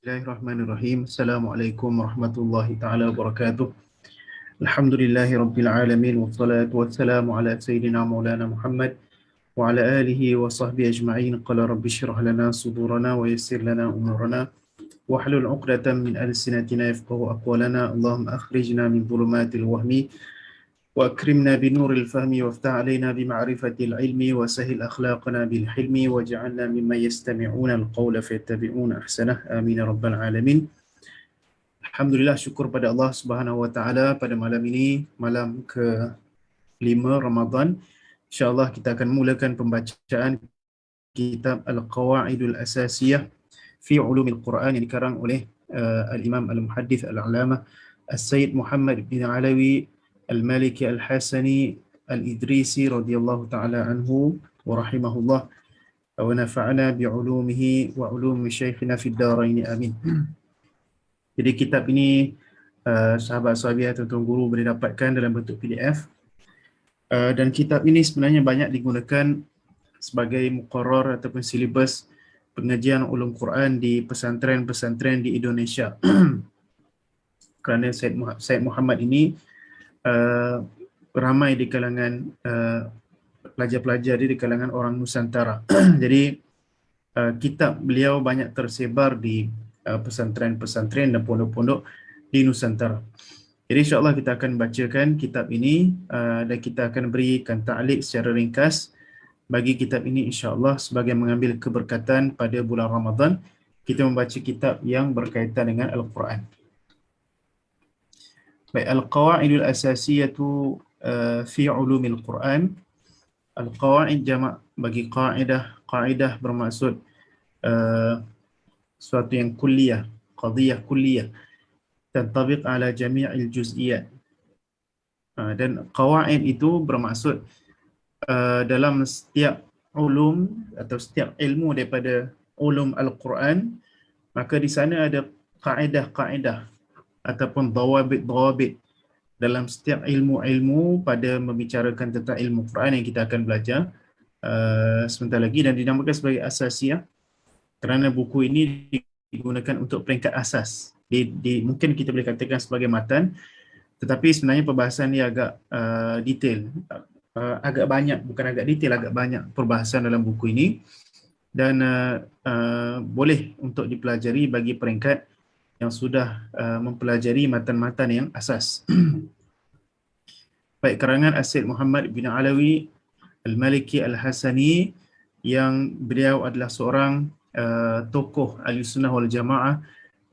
Bismillahirrahmanirrahim. Assalamualaikum warahmatullahi taala wabarakatuh. Alhamdulillahi rabbil alamin wassalatu wassalamu ala sayyidina maulana Muhammad wa ala alihi wa sahbihi ajma'in. Qala rabbi shrah lana sudurana wa yassir lana umurana wahlul 'uqdatam min alsinatina yafqahu aqwalana. Allahumma akhrijna min dhulumatil wahmi وأكرمنا بنور الفهم وافتح علينا بمعرفة العلم وسهل أخلاقنا بالحلم واجعلنا ممن يستمعون القول فيتبعون أحسنه آمين يا رب العالمين. Alhamdulillah, syukur pada Allah Subhanahu Wa Taala pada malam ini, malam ke-5 Ramadan. InsyaAllah kita akan mulakan pembacaan kitab Al-Qawaidul Asasiyah fi Ulumil Quran yang dikarang oleh Al-Imam Al-Muhaddith Al-Alamah As-Sayyid Muhammad bin Alawi Al-Maliki Al-Hasani Al-Idrisi radhiyallahu ta'ala anhu wa rahimahullah wa nafa'ana bi'ulumihi wa ulumi syekhina fid darain amin. Jadi kitab ini sahabat-sahabat tuan-tuan guru boleh dapatkan dalam bentuk PDF. Dan kitab ini sebenarnya banyak digunakan sebagai muqarrar ataupun silibus pengajian ulum Quran di pesantren-pesantren di Indonesia. Kerana Said Muhammad ini ramai di kalangan pelajar-pelajar di kalangan orang Nusantara. Jadi kitab beliau banyak tersebar di pesantren-pesantren dan pondok-pondok di Nusantara. Jadi insyaAllah kita akan bacakan kitab ini dan kita akan berikan ta'liq secara ringkas bagi kitab ini insyaAllah sebagai mengambil keberkatan pada bulan Ramadan. Kita membaca kitab yang berkaitan dengan Al-Quran. Baik, Al-Qawaidul Asasiyatu fi Ulumil Quran. Al-Qawaid jamak bagi qaidah. Qaidah bermaksud suatu yang kulliyah, qadiyah kulliyah, tantabiq ala jami'il juz'iyat. Dan qawaid itu bermaksud dalam setiap ulum atau setiap ilmu daripada ulum Al-Quran, maka di sana ada kaedah-kaedah ataupun dawabit dalam setiap ilmu-ilmu pada membicarakan tentang ilmu Quran yang kita akan belajar sebentar lagi, dan dinamakan sebagai asasiyah kerana buku ini digunakan untuk peringkat asas. Mungkin kita boleh katakan sebagai matan, tetapi sebenarnya perbahasan dia agak detail, agak banyak, bukan agak detail, agak banyak perbahasan dalam buku ini, dan boleh untuk dipelajari bagi peringkat yang sudah mempelajari matan-matan yang asas. Baik, karangan As-Sayyid Muhammad bin Alawi Al-Maliki Al-Hasani, yang beliau adalah seorang tokoh Ahlussunnah wal Jamaah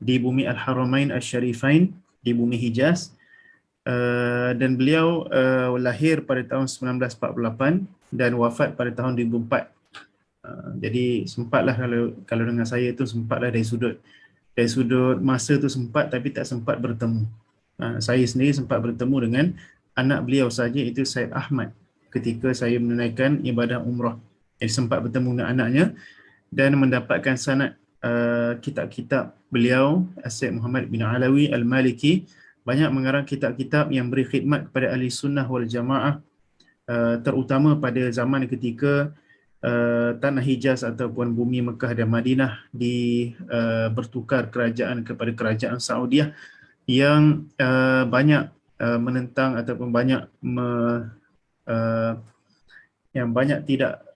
di bumi Al-Haramain Al-Syarifain, di bumi Hijaz. Dan beliau lahir pada tahun 1948 dan wafat pada tahun 2004. Jadi sempatlah, kalau dengan saya tu sempatlah dari sudut masa tu sempat, tapi tak sempat bertemu. Saya sendiri sempat bertemu dengan anak beliau saja, itu Said Ahmad, ketika saya menunaikan ibadah umrah. Jadi sempat bertemu dengan anaknya dan mendapatkan sanad kitab-kitab beliau. As-Sayyid Muhammad bin Alawi Al-Maliki banyak mengarang kitab-kitab yang beri khidmat kepada ahli sunnah wal jamaah, terutama pada zaman ketika tanah Hijaz ataupun bumi Mekah dan Madinah bertukar kerajaan kepada kerajaan Saudiah yang banyak menentang ataupun yang banyak tidak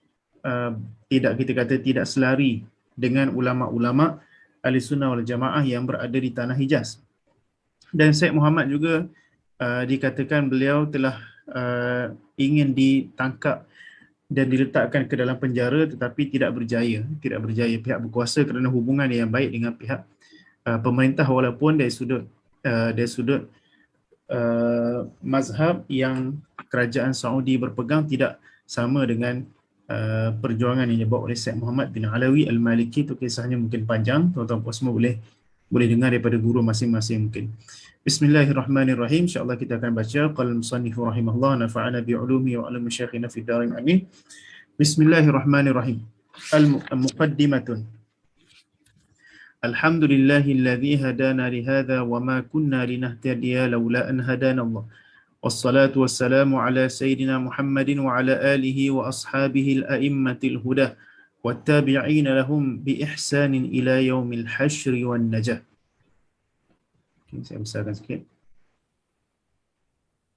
kita kata tidak selari dengan ulama-ulama ahli sunnah wal jamaah yang berada di tanah Hijaz. Dan Syekh Muhammad juga dikatakan beliau telah ingin ditangkap dan diletakkan ke dalam penjara, tetapi tidak berjaya pihak berkuasa kerana hubungan yang baik dengan pihak pemerintah, walaupun dari sudut mazhab yang kerajaan Saudi berpegang tidak sama dengan perjuangan yang dibawa oleh Syekh Muhammad bin Alawi Al-Maliki. Itu kisahnya mungkin panjang, tuan-tuan semua boleh dengar daripada guru masing-masing mungkin. Bismillahirrahmanirrahim. InsyaAllah kita akan baca. Qala al-musannif rahimahullah nafa'ana bi'ulumi wa ulumi syekhina fid darain amin. Bismillahirrahmanirrahim. Al-muqaddimatun. Alhamdulillahilladzi hadana lihadza wa ma kunna linahtadiya laula an hadana Allah. Wassalatu wassalamu ala sayyidina Muhammadin wa ala alihi wa ashabihi al-a'immatil huda wattabi'ina lahum bi ihsanin ila yaumil hasyri wan najah. Okay, saya besarkan sikit.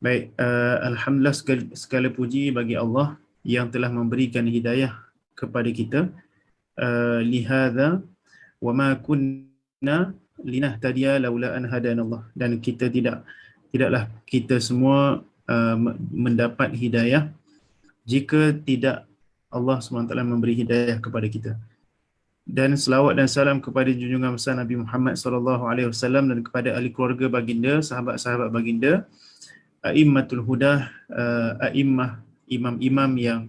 Baik, alhamdulillah, segala puji bagi Allah yang telah memberikan hidayah kepada kita. Lihadza wa ma kunna linahtadiya laula an hadanallah, dan tidaklah kita semua mendapat hidayah jika tidak Allah SWT memberi hidayah kepada kita. Dan selawat dan salam kepada junjungan besar Nabi Muhammad SAW dan kepada ahli keluarga baginda, sahabat-sahabat baginda, a'immatul hudah, a'immah, imam-imam yang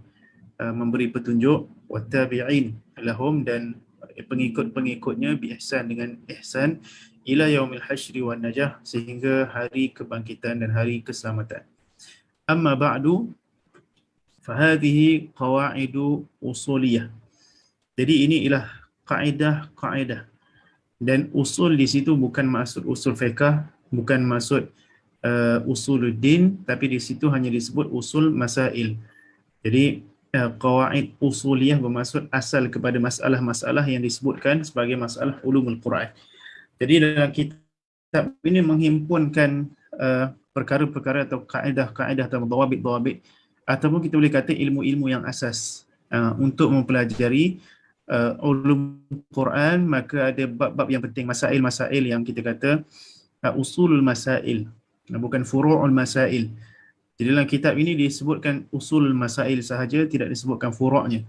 memberi petunjuk, wattabi'in lahum, dan pengikut-pengikutnya bi ihsan, dengan ihsan, ila yaumil hasyri wan najah, sehingga hari kebangkitan dan hari keselamatan. Amma ba'du, fahadhihi qawaidu usuliyah. Jadi ini ialah kaedah-kaedah, dan usul di situ bukan maksud usul fiqh, bukan maksud usuluddin, tapi di situ hanya disebut usul masail. Jadi qawaid usuliyah bermaksud asal kepada masalah-masalah yang disebutkan sebagai masalah ulumul Quran. Jadi dalam kitab ini menghimpunkan perkara-perkara atau kaedah-kaedah atau dawabit-dawabit, ataupun kita boleh kata ilmu-ilmu yang asas untuk mempelajari ulum Quran. Maka ada bab-bab yang penting, masail-masail yang kita kata usulul masail, bukan furu'ul masail. Jadi dalam kitab ini disebutkan usul masail sahaja, tidak disebutkan furu'nya.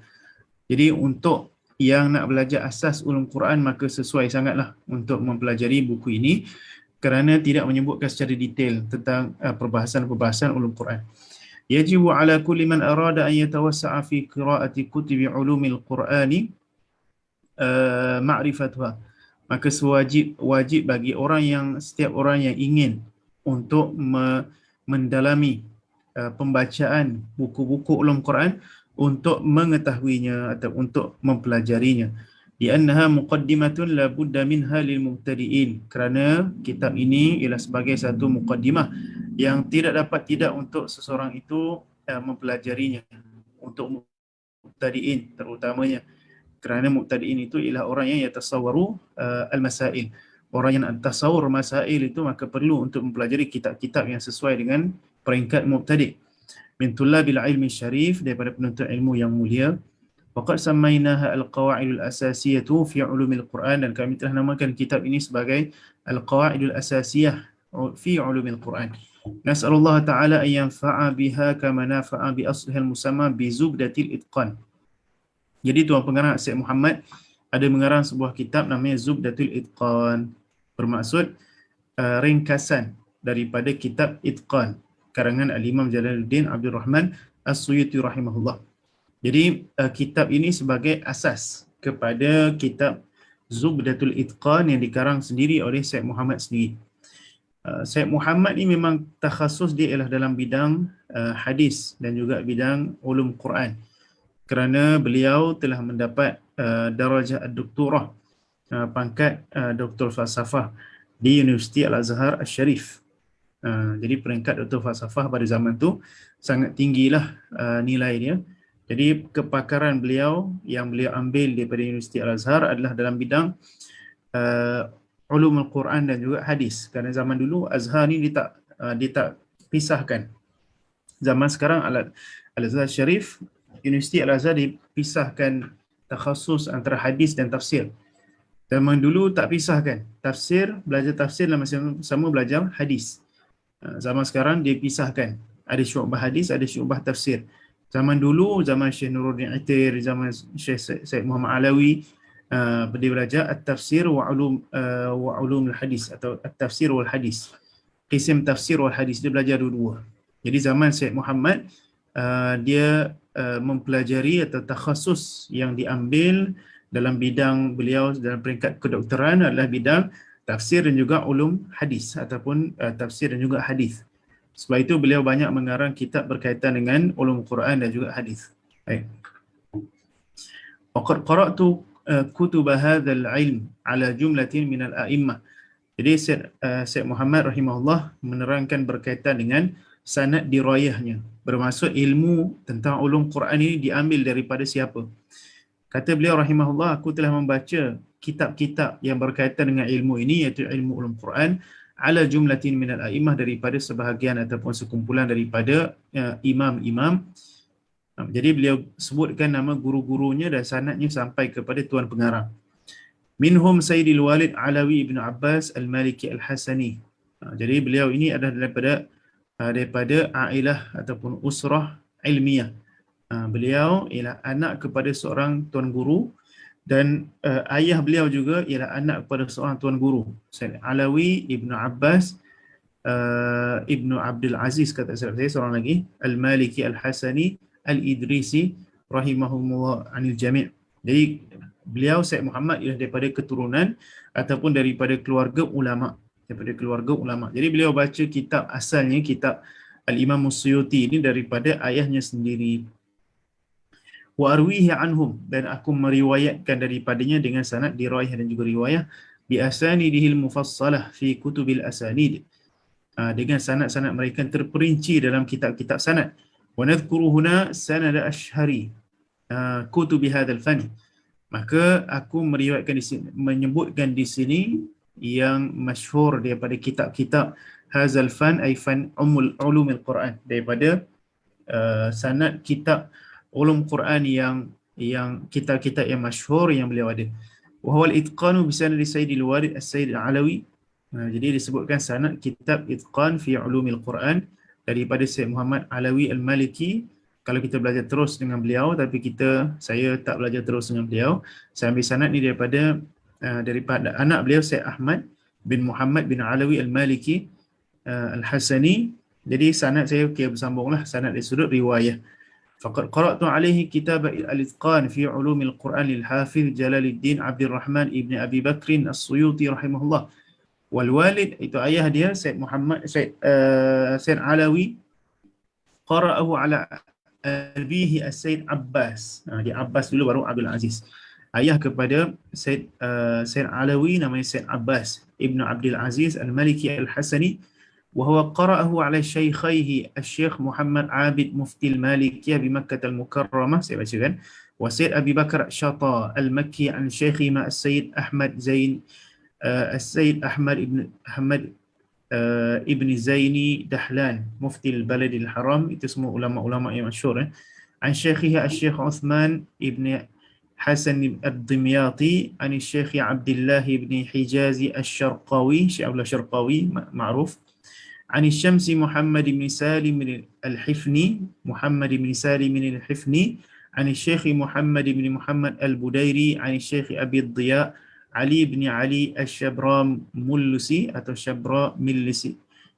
Jadi untuk yang nak belajar asas ulum Quran, maka sesuai sangatlah untuk mempelajari buku ini, kerana tidak menyebutkan secara detail tentang perbahasan-perbahasan ulum Quran. Yajibu ala kulli man arada an yatawassa'a fi qira'ati kutubi ulumil Qur'ani ma'rifatuha. Maka wajib bagi setiap orang yang ingin untuk mendalami pembacaan buku-buku ulum Quran, untuk mengetahuinya atau untuk mempelajarinya. Li'annaha muqaddimatun la budda minha lil mubtadi'in, kerana kitab ini ialah sebagai satu muqaddimah yang tidak untuk seseorang itu mempelajarinya, untuk mubtadi'in terutamanya, kerana mubtadi'in itu ialah orang yang yatasawwaru al-masail. Orang yang tasawur masail itu maka perlu untuk mempelajari kitab-kitab yang sesuai dengan peringkat mubtadi'. Min tullabil ilmi syarif, daripada penuntut ilmu yang mulia. Waqad sammaynaha al-qawaidul asasiyatu fi ulumil Quran, dan kami telah namakan kitab ini sebagai al-qawaidul asasiyah fi ulumil Quran. Nas'alullah ta'ala an yanfa'a biha kama nafa'a bi aslihal musamma bi zubdatil itqan. Jadi Tuan Pengarang Syekh Muhammad ada mengarang sebuah kitab namanya Zubdatul Itqan, bermaksud ringkasan daripada kitab Itqan, karangan Al-Imam Jalaluddin Abdul Rahman As-Suyuti rahimahullah. Jadi kitab ini sebagai asas kepada kitab Zubdatul Itqan yang dikarang sendiri oleh Syekh Muhammad sendiri. Syekh Muhammad ni memang takhasus dia ialah dalam bidang hadis dan juga bidang ulum Quran, kerana beliau telah mendapat darajah ad-doktorah, pangkat doktor falsafah di Universiti Al-Azhar Al-Sharif. Jadi peringkat doktor falsafah pada zaman tu sangat tinggilah nilai dia. Jadi kepakaran beliau yang beliau ambil daripada Universiti Al-Azhar adalah dalam bidang ulum Al-Quran dan juga hadis. Kerana zaman dulu Azhar ni dia tak pisahkan. Zaman sekarang Al-Azhar Sharif, Universiti Al-Azhar dipisahkan takhasus antara hadis dan tafsir. Zaman dulu tak pisahkan. Belajar tafsir dan sama belajar hadis. Zaman sekarang dia pisahkan. Ada syu'bah hadis, ada syu'bah tafsir. Zaman dulu, zaman Syekh Nuruddin Itir, zaman Syekh Said Muhammad Alawi, dia belajar at-tafsir wa ulum al-hadis, atau at-tafsir wal hadis. Qism tafsir wal hadis, dia belajar dua-dua. Jadi zaman Syekh Muhammad, dia mempelajari atau takhasus yang diambil dalam bidang beliau dalam peringkat kedoktoran adalah bidang tafsir dan juga ulum hadis, ataupun tafsir dan juga hadis. Sebab itu beliau banyak mengarang kitab berkaitan dengan ulum Quran dan juga hadis. Baik. Waqad qara'tu kutub hadzal ilm ala jumlatin minal a'immah. Jadi Syekh Muhammad rahimahullah menerangkan berkaitan dengan sanad dirayahnya. Bermaksud ilmu tentang ulum Quran ini diambil daripada siapa? Kata beliau rahimahullah, aku telah membaca kitab-kitab yang berkaitan dengan ilmu ini, iaitu ilmu ulum Quran, ala jumlatin minal a'immah, daripada sebahagian ataupun sekumpulan daripada imam-imam. Jadi beliau sebutkan nama guru-gurunya dan sanadnya sampai kepada Tuan Pengarang. Minhum Sayyidil Walid Alawi ibn Abbas Al-Maliki Al-Hasani. Jadi beliau ini adalah daripada ailah ataupun usrah ilmiah. Beliau ialah anak kepada seorang tuan guru, dan ayah beliau juga ialah anak kepada seorang tuan guru, Sayyid Alawi ibn Abbas ibnu Abdul Aziz, kata saya seorang lagi, Al-Maliki Al-Hasani Al-Idrisi rahimahumullah anil jami'. Jadi beliau Syekh Muhammad ialah daripada keturunan ataupun daripada keluarga ulama, Jadi beliau baca kitab asalnya, kitab Al-Imam Suyuti ini daripada ayahnya sendiri. Wa arwihi anhum, dan aku meriwayatkan daripadanya dengan sanad diriwayah dan juga riwayah, bi asanidihil mufassalah fi kutubil asanid, dengan sanad-sanad mereka terperinci dalam kitab-kitab sanad. Wa nadhkuru huna sanad ashhari kutubi hadzal fan. Maka aku meriwayatkan di sini, menyebutkan di sini yang masyhur daripada kitab-kitab hadzal fan, ay fan ulumul Quran, daripada sanad kitab ulum Quran yang kitab-kitab yang masyhur yang beliau ada. Wa huwa al-itqanu bi sanad Sayyidil Walid As-Sayyid Al-Alawi. Jadi disebutkan sanad kitab Itqan fi Ulumil Quran daripada Syekh Muhammad Alawi Al-Maliki. Kalau kita belajar terus dengan beliau, tapi saya tak belajar terus dengan beliau. Saya ambil sanad ni daripada anak beliau, Syekh Ahmad bin Muhammad bin Alawi Al-Maliki Al-Hasani. Jadi sanad saya bersambunglah, sanad dari sudut riwayah. Faqad qara'tu alaihi kitab al-Itqan fi Ulumil Quran lil Hafiz Jalaluddin Abdul Rahman ibn Abi Bakrin As-Suyuti rahimahullah. Wal walid, itu ayah dia, Syed Alawi, qara'ahu ala abihi As-Sayyid Abbas. Dia Abbas dulu baru Abdul Aziz. Ayah kepada Syed Alawi namanya Syed Abbas ibn Abdul Aziz Al-Maliki Al-Hasani. وهو قرأه على شيخيه الشيخ محمد عابد مفتي المالكية بمكة المكرمة وسيد أبي بكر شطا المكي عن شيخه مع السيد أحمد زين السيد أحمد ابن زيني دحلان مفتي البلد الحرام، اسمه علماء مشهور. عن شيخه الشيخ عثمان ابن حسن الدمياطي عن الشيخ عبد الله بن حجازي الشرقاوي، شيخ الشرقاوي معروف. عن الشمس محمد بن سالم الحفني عن الشيخ محمد بن محمد البديري عن الشيخ أبي الضياء علي بن علي الشبراملسي atau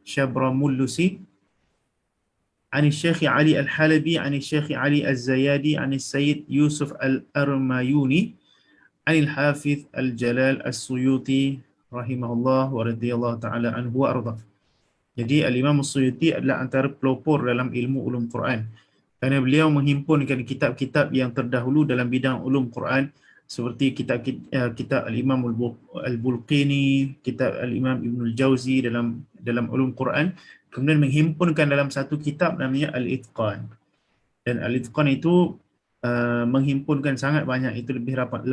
شبراملسي عن الشيخ علي الحلبي عن الشيخ علي الزيادي عن السيد يوسف الأرمايوني عن الحافظ الجلال السيوطي رحمه الله ورضي الله تعالى عنه وأرضاه. Jadi Al-Imam Suyuti adalah antara pelopor dalam ilmu ulum Quran, kerana beliau menghimpunkan kitab-kitab yang terdahulu dalam bidang ulum Quran, seperti kitab Al-Imam Al-Bulqini, kitab Al-Imam Ibn Al-Jawzi dalam ulum Quran, kemudian menghimpunkan dalam satu kitab namanya Al-Itqan. Dan Al-Itqan itu menghimpunkan sangat banyak, itu lebih 80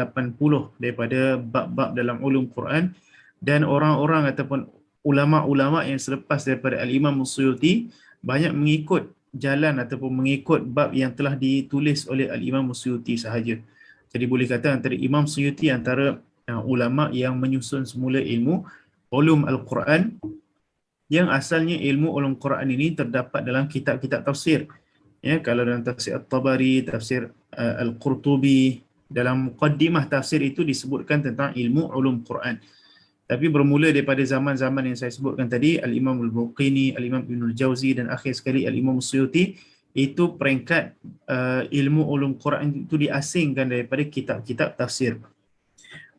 daripada bab-bab dalam ulum Quran. Dan orang-orang ataupun ulama-ulama yang selepas daripada Al-Imam Suyuti banyak mengikut jalan ataupun mengikut bab yang telah ditulis oleh Al-Imam Suyuti sahaja. Jadi boleh kata antara Imam Suyuti antara ulama yang menyusun semula ilmu ulum Al-Quran, yang asalnya ilmu ulum Quran ini terdapat dalam kitab-kitab tafsir. Ya, kalau dalam tafsir At-Tabari, tafsir Al-Qurtubi, dalam muqaddimah tafsir itu disebutkan tentang ilmu ulum Quran. Tapi bermula daripada zaman-zaman yang saya sebutkan tadi, Al-Imam Al-Bulqini, Al-Imam Ibn Al-Jawzi, dan akhir sekali Al-Imam Suyuti, itu peringkat ilmu ulum Quran itu diasingkan daripada kitab-kitab tafsir.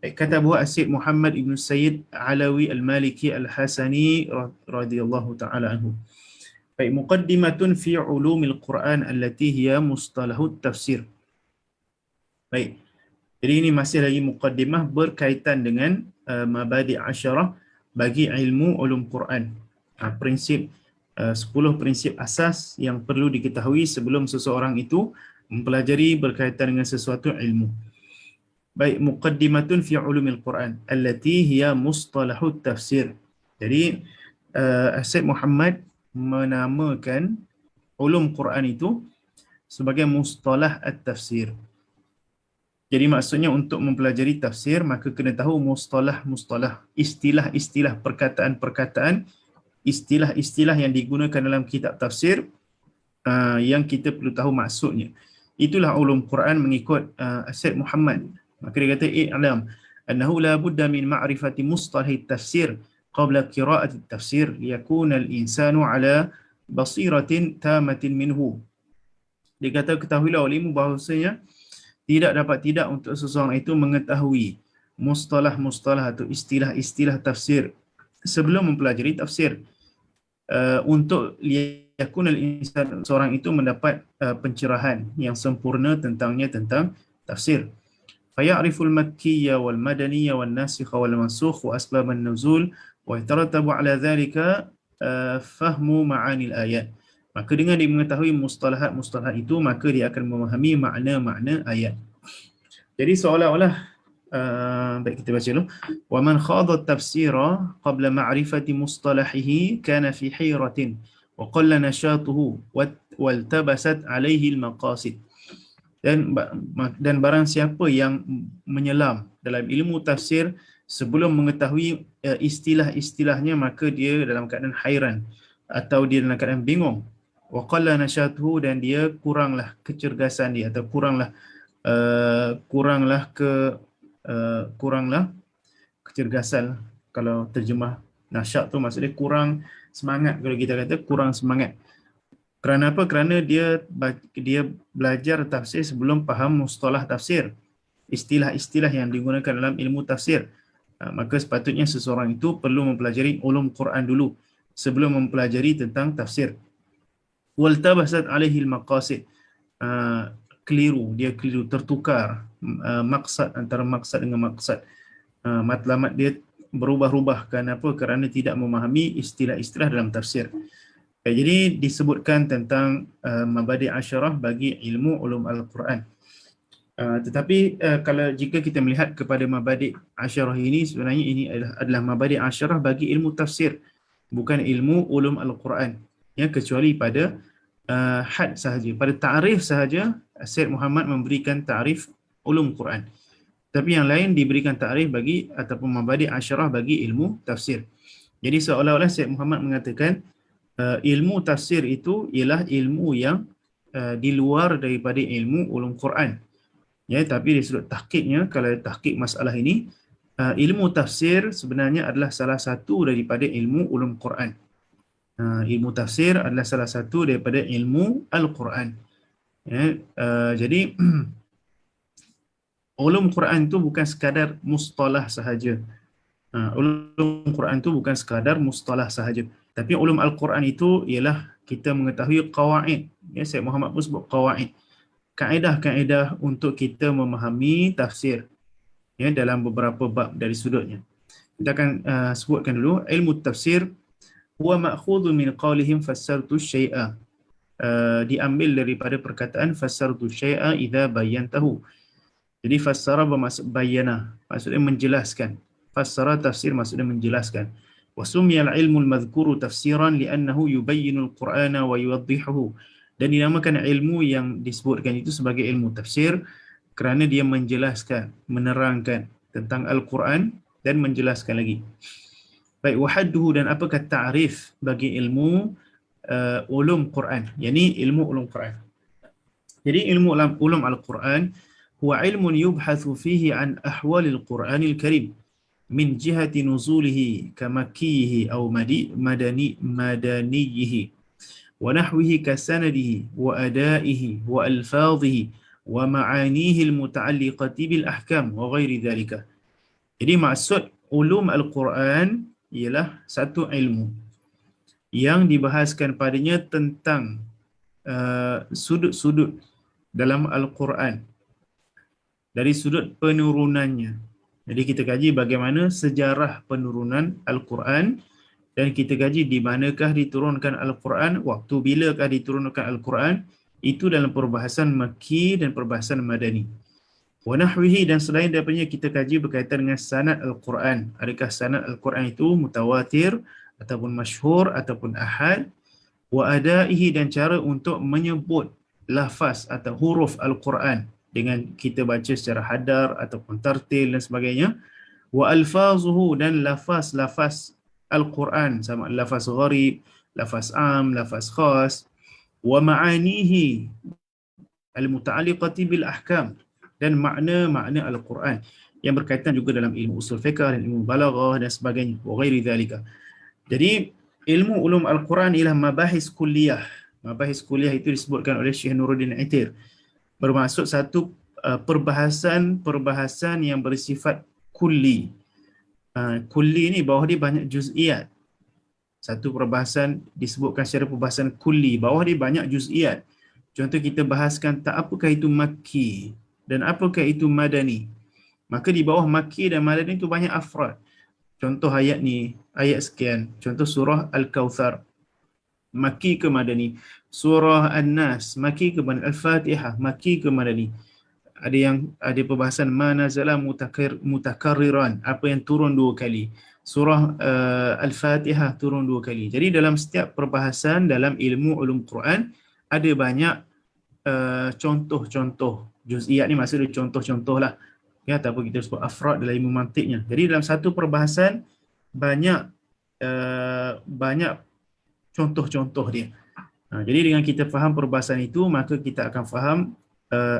Kata buah Asyid Muhammad Ibn Sayyid Alawi Al-Maliki Al-Hasani radhiyallahu ta'ala anhu. Baik, muqaddimatun fi ulumil Quran allati hiya mustalahut tafsir. Baik, jadi ini masih lagi muqaddimah berkaitan dengan mabadi' asyarah bagi ilmu ulum Quran. Prinsip 10 prinsip asas yang perlu diketahui sebelum seseorang itu mempelajari berkaitan dengan sesuatu ilmu. Baik, muqaddimatun fi ulumil Quran allati hiya mustalahut tafsir. Jadi Syed Muhammad menamakan ulum Quran itu sebagai mustalah at-tafsir. Jadi maksudnya untuk mempelajari tafsir maka kena tahu mustalah-mustalah, istilah-istilah, perkataan-perkataan, istilah-istilah yang digunakan dalam kitab tafsir yang kita perlu tahu maksudnya. Itulah ulum Quran mengikut Syed Muhammad. Maka dia kata i'lam annahu la budda min ma'rifati mustalah tafsir qabla qira'ati tafsir liyakuna al-insanu ala basiratin tamatin minhu. Dia kata ketahuilah olehmu bahawasanya tidak dapat tidak untuk seseorang itu mengetahui mustalah-mustalah atau istilah-istilah tafsir sebelum mempelajari tafsir. Untuk liyakun al-insan, seorang itu mendapat pencerahan yang sempurna tentang tafsir. Faya'riful makkiyya wal madaniyya wal nasikha wal mansukh wa asbab an-nuzul wa yatarattabu ala dhalika fahmu ma'anil ayat. Maka dengan dia mengetahui mustalahat-mustalahat itu, maka dia akan memahami makna-makna ayat. Jadi seolah-olah baik kita baca dulu. Wa man khadha at-tafsira qabla ma'rifati mustalahihi kana fi hiratin wa qalla nashatuhu waltabasat alaihi al-maqasid. Dan barang siapa yang menyelam dalam ilmu tafsir sebelum mengetahui istilah-istilahnya, maka dia dalam keadaan hairan atau dia dalam keadaan bingung. Wa qalla nashatuhu, dan dia kuranglah kecergasan dia atau kuranglah kecergasan. Kalau terjemah nasyat tu maksudnya kurang semangat. Kalau kita kata kurang semangat. Kerana apa? Kerana dia belajar tafsir sebelum faham mustalah tafsir, istilah-istilah yang digunakan dalam ilmu tafsir. Maka sepatutnya seseorang itu perlu mempelajari ulum Quran dulu sebelum mempelajari tentang tafsir. Waltabasat alaihi al-maqasid. Dia keliru, tertukar maksad antara maksad dengan maksad. Matlamat dia berubah-ubah. Kenapa? Kerana tidak memahami istilah-istilah dalam tafsir. Jadi disebutkan tentang mabadi' asyarah bagi ilmu ulum al-Quran. Tetapi kalau jika kita melihat kepada mabadi' asyarah ini, sebenarnya ini adalah mabadi' asyarah bagi ilmu tafsir, bukan ilmu ulum al-Quran. Ya, kecuali pada had sahaja, pada ta'rif sahaja Syed Muhammad memberikan ta'rif ulum Quran. Tapi yang lain diberikan ta'rif bagi ataupun mabadi' asyarah bagi ilmu tafsir. Jadi seolah-olah Syed Muhammad mengatakan ilmu tafsir itu ialah ilmu yang di luar daripada ilmu ulum Quran. Ya, tapi dari sudut tahqiqnya, kalau tahqiq masalah ini, ilmu tafsir sebenarnya adalah salah satu daripada ilmu ulum Quran. Ilmu tafsir adalah salah satu daripada ilmu Al-Quran. Ya, jadi ulum Quran itu bukan sekadar mustalah sahaja. Ulum Quran itu bukan sekadar mustalah sahaja. Tapi ulum Al-Quran itu ialah kita mengetahui qawaid. Ya, Syed Muhammad pun sebut qawaid. Kaedah-kaedah untuk kita memahami tafsir. Ya, dalam beberapa bab dari sudutnya. Kita akan sebutkan dulu. Ilmu tafsir huwa ma'khudhu min qawlihim fassartu syai'a. Diambil daripada perkataan fassartu syai'a idza bayyantahu. Jadi fassara bermaksud bayyana, maksudnya menjelaskan. Fassara tafsir maksudnya menjelaskan. Wa sumiyal ilmu al-madhkuru tafsiran li'annahu yubayyinu al-Qur'ana wa yuwaddihuhu. Dan dinamakan ilmu yang disebutkan itu sebagai ilmu tafsir kerana dia menjelaskan, menerangkan tentang Al-Quran dan menjelaskan lagi. Baik, wahadduhu, dan apakah ta'rif bagi ilmu ulum Quran, yakni ilmu ulum Quran. Jadi ilmu ulum Al-Quran huwa ilmun yubhathu fihi an ahwalil Quranil Karim min jihati nuzulihi kamakkihi aw madaniyihi wa nahwihi kasanadihi wa adaihi wa alfadhihi wa ma'anihi al-muta'alliqati bil ahkam wa ghairi dhalika. Jadi maksud ulum Al-Quran ialah satu ilmu yang dibahaskan padanya tentang sudut-sudut dalam Al-Quran dari sudut penurunannya. Jadi kita kaji bagaimana sejarah penurunan Al-Quran, dan kita kaji di manakah diturunkan Al-Quran, waktu bilakah diturunkan Al-Quran, itu dalam perbahasan Makki dan perbahasan Madani. Wa nahwihi, dan selain daripadanya kita kaji berkaitan dengan sanad Al-Quran. Adakah sanad Al-Quran itu mutawatir ataupun masyhur ataupun ahad? Wa adaihi, dan cara untuk menyebut lafaz atau huruf Al-Quran dengan kita baca secara hadar ataupun tartil dan sebagainya. Wa alfazuhu, dan lafaz-lafaz Al-Quran, sama lafaz gharib, lafaz am, lafaz khas. Wa ma'anihi al-muta'alliqati bil ahkam, dan makna-makna Al-Quran yang berkaitan juga dalam ilmu usul fiqh dan ilmu balaghah dan sebagainya, wa ghairi dhalika. Jadi ilmu ulum Al-Quran ialah mabahis kuliah. Mabahis kuliah itu disebutkan oleh Syekh Nuruddin Aitir, bermaksud satu perbahasan yang bersifat kulli. Kulli ni bawah dia banyak juz'iyat. Satu perbahasan disebutkan secara perbahasan kulli, bawah dia banyak juz'iyat. Contoh kita bahaskan tak apakah itu Makki dan apakah itu Madani. Maka di bawah Makki dan Madani itu banyak afrad. Contoh ayat ni, ayat sekian. Contoh surah Al-Kawthar, Makki ke Madani. Surah An-Nas, Makki ke Madani. Al-Fatihah, Makki ke Madani. Ada perbahasan manazala mutakarriran, apa yang turun 2 kali. Surah Al-Fatihah turun 2 kali. Jadi dalam setiap perbahasan dalam ilmu ulum Quran ada banyak contoh-contoh. Juz'iyat ni maksudnya contoh-contoh lah. Ya, ataupun kita sebut afrad dalam ilmu mantiknya. Jadi dalam satu perbahasan banyak contoh-contoh dia. Jadi dengan kita faham perbahasan itu, maka kita akan faham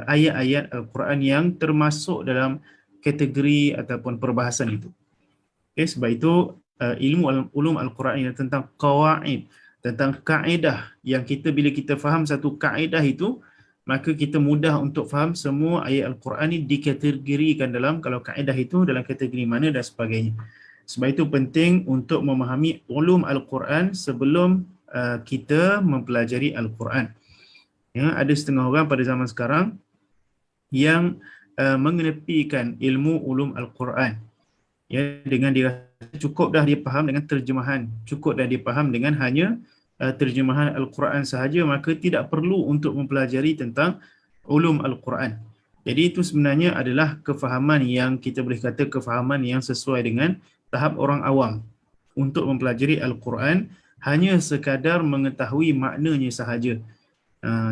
ayat-ayat Al-Quran yang termasuk dalam kategori ataupun perbahasan itu. Okay, sebab itu ilmu ulum Al-Quran ini tentang qawaid, tentang kaedah yang kita, bila kita faham satu kaedah itu, maka kita mudah untuk faham semua ayat Al-Quran ini dikategorikan dalam, kalau kaedah itu dalam kategori mana dan sebagainya. Sebab itu penting untuk memahami ulum Al-Quran sebelum kita mempelajari Al-Quran. Ya, ada setengah orang pada zaman sekarang yang mengenepikan ilmu ulum Al-Quran. Ya, dengan dia cukup dah dia faham dengan terjemahan, cukup dah dia faham dengan hanya terjemahan Al-Quran sahaja, maka tidak perlu untuk mempelajari tentang ulum Al-Quran. Jadi itu sebenarnya adalah kefahaman yang kita boleh kata kefahaman yang sesuai dengan tahap orang awam untuk mempelajari Al-Quran, hanya sekadar mengetahui maknanya sahaja.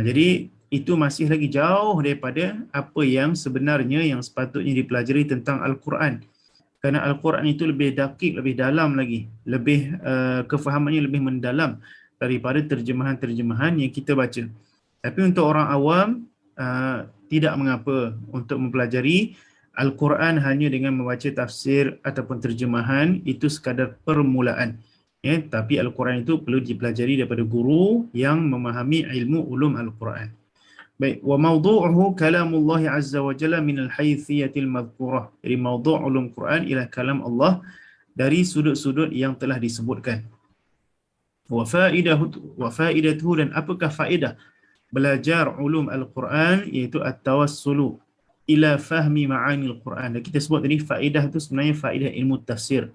Jadi itu masih lagi jauh daripada apa yang sebenarnya yang sepatutnya dipelajari tentang Al-Quran. Kerana Al-Quran itu lebih dakik, lebih dalam lagi, lebih kefahamannya lebih mendalam daripada terjemahan-terjemahan yang kita baca. Tapi untuk orang awam, tidak mengapa untuk mempelajari Al-Quran hanya dengan membaca tafsir ataupun terjemahan, itu sekadar permulaan. Ya, tapi Al-Quran itu perlu dipelajari daripada guru yang memahami ilmu ulum Al-Quran. Baik, wa mawdu'uhu kalamullah azza wa jalla min al-haythiyatil madhkurah. Jadi mawdu' ulum Quran ialah kalam Allah dari sudut-sudut yang telah disebutkan. Wa faidatuhu, dan apakah faedah belajar ulum Al-Quran, iaitu at-tawassulu ila fahmi ma'anil Quran. Dan kita sebut tadi faedah itu sebenarnya faedah ilmu tafsir.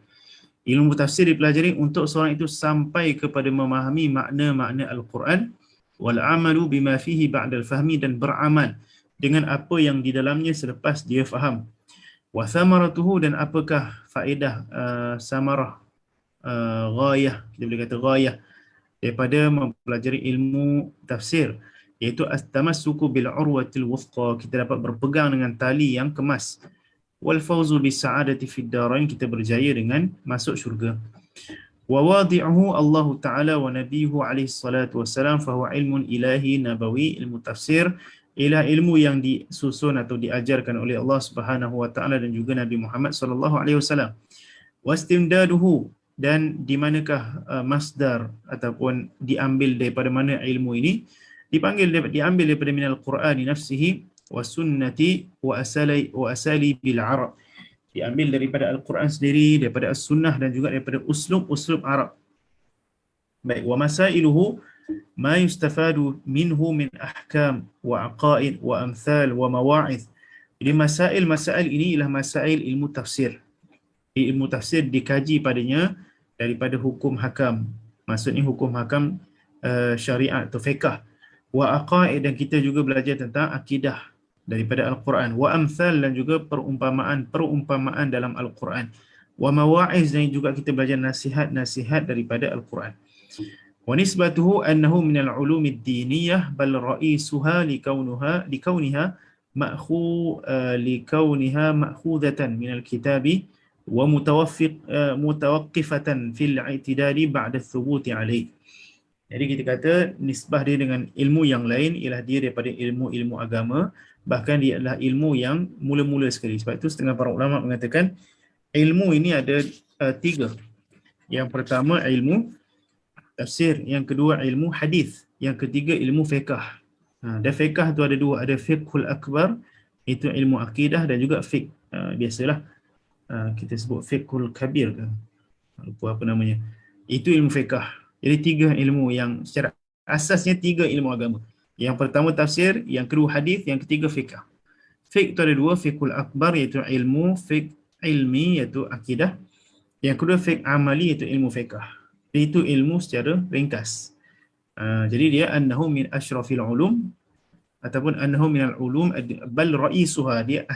Ilmu tafsir dipelajari untuk seorang itu sampai kepada memahami makna-makna Al-Quran, wal amalu bima fihi ba'dal fahmi, dan beramal dengan apa yang di dalamnya selepas dia faham. Wa thamaratuhu, dan apakah faedah samarah, ghayah, kita boleh kata ghayah daripada mempelajari ilmu tafsir, iaitu at-tamassuku bil urwatil wuthqa, kita dapat berpegang dengan tali yang kemas. Wal fawzu bis sa'adati fid darain, kita berjaya dengan masuk syurga. Wa wadi'uhu Allah Ta'ala wa nabiyuhu alaihi salatu wassalam fahuwa ilmun ilahi nabawi. Ilmu tafsir ialah ilmu yang disusun atau diajarkan oleh Allah Subhanahu wa Ta'ala dan juga Nabi Muhammad sallallahu alaihi wasallam. Wastimdaduhu, dan di manakah masdar ataupun diambil daripada mana ilmu ini? Diambil daripada minal Qur'ani nafsihi wa sunnati wa asali bil Arab. Diambil daripada Al-Quran sendiri, daripada As-Sunnah, dan juga daripada uslub-uslub Arab. Baik, wa masailuhu ma yustafadu minhu min ahkam wa aqaid wa amthal wa mawa'idh. Jadi masail ini ialah masail ilmu tafsir. Ilmu tafsir dikaji padanya daripada hukum hakam. Maksudnya hukum hakam syariat atau fiqh. Wa aqaid, dan kita juga belajar tentang akidah. daripada Al-Quran, wa amthal dan juga perumpamaan dalam Al-Quran, wa mawa'iz dan juga kita belajar nasihat-nasihat daripada Al-Quran. Wa nisbatuhu annahu min al-ulum ad-diniyah bal ra'isuha likauniha ma'khudatan min al-kitabi wa mutawaqqifatan fil i'tidali ba'da thubuti alaih. Jadi kita kata nisbah dia dengan ilmu yang lain ialah dia daripada ilmu-ilmu agama, bahkan dia adalah ilmu yang mula-mula sekali. Sebab itu setengah para ulama mengatakan ilmu ini ada tiga. Yang pertama ilmu tafsir, yang kedua ilmu hadis, yang ketiga ilmu fiqh. Dan fiqh tu ada dua, ada fiqhul akbar, itu ilmu akidah, dan juga fiqh biasalah kita sebut fiqhul kabir ke, lupa apa namanya, itu ilmu fiqh. Jadi tiga ilmu yang secara asasnya tiga ilmu agama. Yang pertama tafsir, yang kedua hadis, yang ketiga fiqh. Fiqh tu ada dua, fiqhul akbar iaitu ilmu fiqh ilmi iaitu akidah, yang kedua fiqh amali iaitu ilmu fiqh. Itu ilmu secara ringkas. Jadi dia annahu min asyrafil ulum ataupun annahu minal ulum bal ra'isuha, dia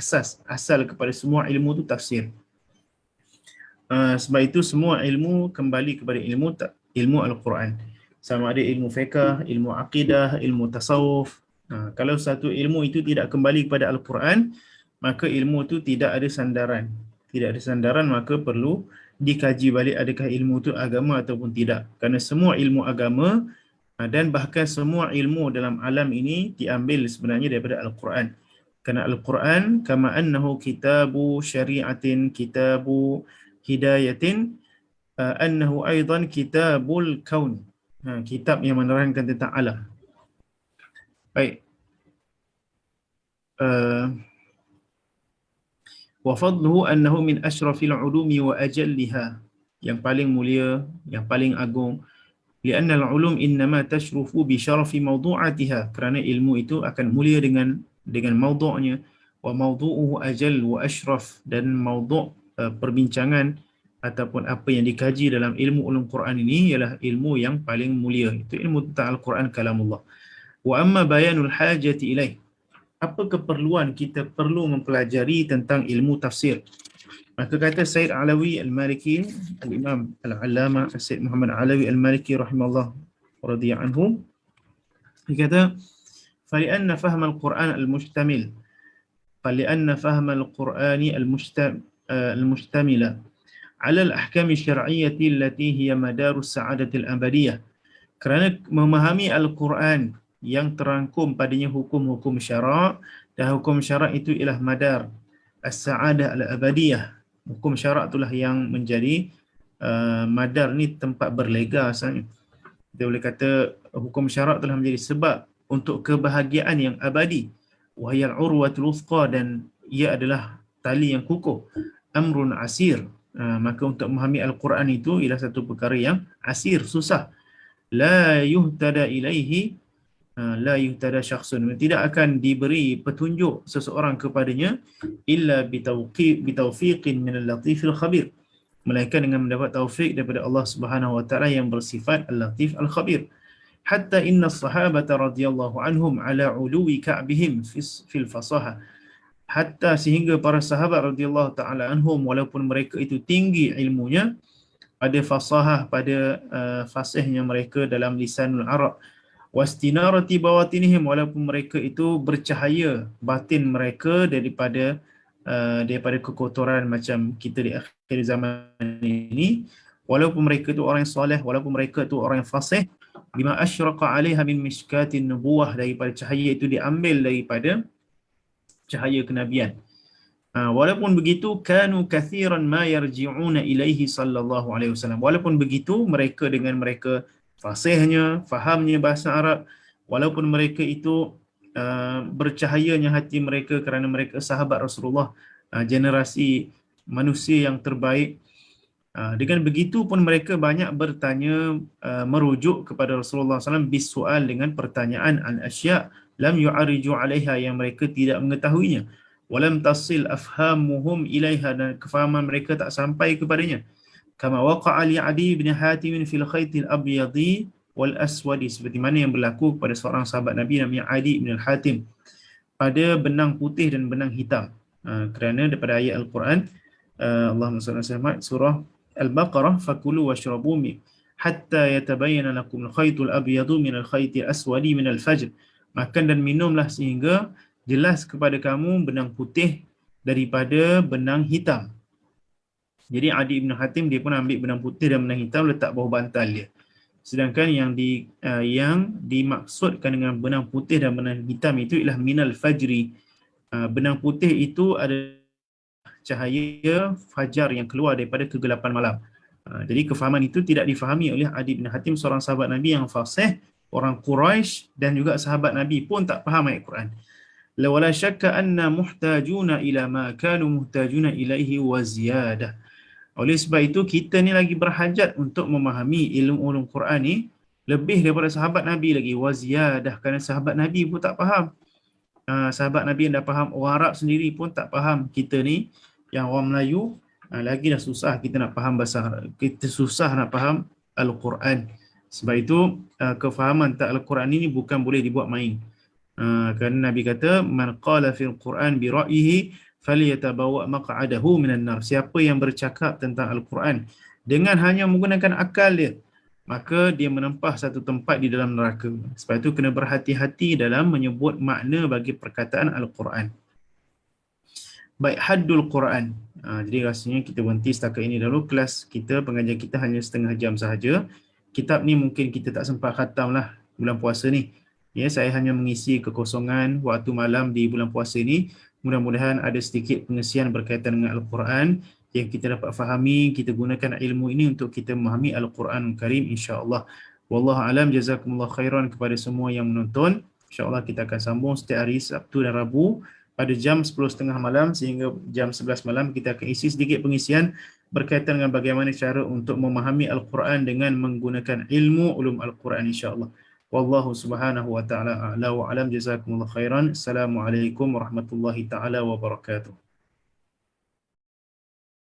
asal kepada semua ilmu tu tafsir. Sebab itu semua ilmu kembali kepada ilmu Al-Quran. Sama ada ilmu fiqh, ilmu akidah, ilmu tasawuf. Kalau satu ilmu itu tidak kembali kepada Al-Quran, maka ilmu itu tidak ada sandaran. Tidak ada sandaran, maka perlu dikaji balik adakah ilmu itu agama ataupun tidak. Kerana semua ilmu agama dan bahkan semua ilmu dalam alam ini diambil sebenarnya daripada Al-Quran. Kerana Al-Quran kama annahu kitabu syari'atin, kitabu hidayatin, annahu aidan kitabul kaun. Kitab yang menerangkan tentang alam. Baik. Wa fadluhu annahu min asyrafil ulumi wa ajalliha, yang paling mulia, yang paling agung. Lianna al-ulum innama tashrufu bi syarafi mawdu'atiha, kerana ilmu itu akan mulia dengan mawdu'nya. Wa mawdu'uhu ajal wa asyraf, dan mawdu' perbincangan ataupun apa yang dikaji dalam ilmu ulum Quran ini ialah ilmu yang paling mulia. Itu ilmu tentang Al-Quran kalamullah. Wa amma bayanul hajati ilaih, apa keperluan kita perlu mempelajari tentang ilmu tafsir? Maka kata Sayyid Alawi Al-Maliki, Al-Imam Al-Allama Sayyid Muhammad Alawi Al-Maliki rahimahullah radhiyallahu anhu, dia kata فَلِأَنَّ فَهْمَ الْقُرْآنِ الْمُشْتَمِلِ فَلِأَنَّ فَهْمَ الْقُرْآنِ الْمُشْتَمِلَ على الأحكام الشرعية التي هي مدار السعادة الأبدية. Kerana memahami Al-Quran yang terangkum padanya hukum-hukum syarak, dan hukum syarak itu ialah madar as-sa'adah al-abadiyah. Hukum syarak itulah yang menjadi madar ni tempat berlega asalnya. Kita boleh kata hukum syarak telah menjadi sebab untuk kebahagiaan yang abadi. Wahiyal urwatul wuthqa, dan ia adalah tali yang kukuh. Amrun asir, maka untuk memahami Al-Quran itu ialah satu perkara yang asir, susah. La yuhtada ilaihi, la yuhtada syakhsun, tidak akan diberi petunjuk seseorang kepadanya illa bitaufiqin min al-latifil khabir, melainkan dengan mendapat taufik daripada Allah Subhanahu wa taala yang bersifat al-latif al-khabir. Hatta inna as-sahabata radhiyallahu anhum ala uluwi ka'bihim fil fasaha, hatta sehingga para sahabat radhiyallahu taala anhum, walaupun mereka itu tinggi ilmunya, ada fasahah, pada fasihnya mereka dalam lisanul Arab, wastinarati bawatinihim, walaupun mereka itu bercahaya batin mereka daripada kekotoran macam kita di akhir zaman ini, walaupun mereka itu orang yang soleh, walaupun mereka itu orang yang fasih, bima asyraqa 'alaiha min mishkatin nubuwah, daripada cahaya itu diambil daripada cahaya kenabian. Walaupun begitu, kanu kathiran ma yarji'una ilaihi sallallahu alaihi wasallam. Walaupun begitu, mereka dengan mereka fasihnya, fahamnya bahasa Arab, walaupun mereka itu bercahayanya hati mereka kerana mereka sahabat Rasulullah, generasi manusia yang terbaik, dengan begitu pun mereka banyak bertanya, merujuk kepada Rasulullah SAW bisual, dengan pertanyaan al-asya' lam yu'ariju 'alaiha, yang mereka tidak mengetahuinya. Walam tasil afhamuhum ilaiha, dan kefahaman mereka tak sampai kepadanya. Kama waqa'a li Adi bin Hatim fil khaytil abyadi wal aswadi, seperti mana yang berlaku kepada seorang sahabat Nabi namanya Adi bin Hatim pada benang putih dan benang hitam. Kerana daripada ayat Al-Quran, Allahumma salli ala Muhammad, surah Al-Baqarah, fakulu washrabu hatta yatabayyana lakum al-khaytul abyadu min al-khaytil aswadi min al-fajr. Makan dan minumlah sehingga jelas kepada kamu benang putih daripada benang hitam. Jadi Adi bin Hatim dia pun ambil benang putih dan benang hitam letak bawah bantal dia. Sedangkan yang dimaksudkan dengan benang putih dan benang hitam itu ialah minal fajri. Benang putih itu ada cahaya fajar yang keluar daripada kegelapan malam. Jadi kefahaman itu tidak difahami oleh Adi bin Hatim, seorang sahabat Nabi yang fasih, orang Quraisy, dan juga sahabat Nabi pun tak faham ayat Quran. Wala syakka anna muhtajuna ila ma kanu muhtajuna ilaihi wa ziyadah. Oleh sebab itu kita ni lagi berhajat untuk memahami ilmu Quran ni lebih daripada sahabat Nabi lagi, wa ziyadah, kerana sahabat Nabi pun tak faham. Sahabat Nabi yang dah faham, orang Arab sendiri pun tak faham. Kita ni yang orang Melayu lagi dah susah kita nak faham bahasa Arab. Kita susah nak faham Al-Quran. Sebab itu kefahaman tentang Al-Quran ini bukan boleh dibuat main. Kerana Nabi kata, man qala fil Quran bi ra'yihi falyatabawa maq'adahu minan nar. Siapa yang bercakap tentang Al-Quran dengan hanya menggunakan akal dia, maka dia menempah satu tempat di dalam neraka. Sebab itu kena berhati-hati dalam menyebut makna bagi perkataan Al-Quran. Baik, haddul Quran. Jadi rasanya kita berhenti setakat ini dahulu. Kelas kita, pengajian kita hanya setengah jam sahaja. Kitab ni mungkin kita tak sempat khatam lah bulan puasa ni. Ya, saya hanya mengisi kekosongan waktu malam di bulan puasa ni. Mudah-mudahan ada sedikit pengisian berkaitan dengan Al-Quran yang kita dapat fahami. Kita gunakan ilmu ini untuk kita memahami Al-Quran Karim, insya-Allah. Wallahu alam, jazakumullah khairan kepada semua yang menonton. Insya-Allah kita akan sambung setiap hari Sabtu dan Rabu pada jam 10.30 malam sehingga jam 11 malam. Kita akan isi sedikit pengisian berkaitan dengan bagaimana cara untuk memahami Al-Quran dengan menggunakan ilmu ulum Al-Quran, insya-Allah. Wallahu subhanahu wa ta'ala a'la wa alam, jazakumullah khairan. Assalamualaikum warahmatullahi ta'ala wabarakatuh.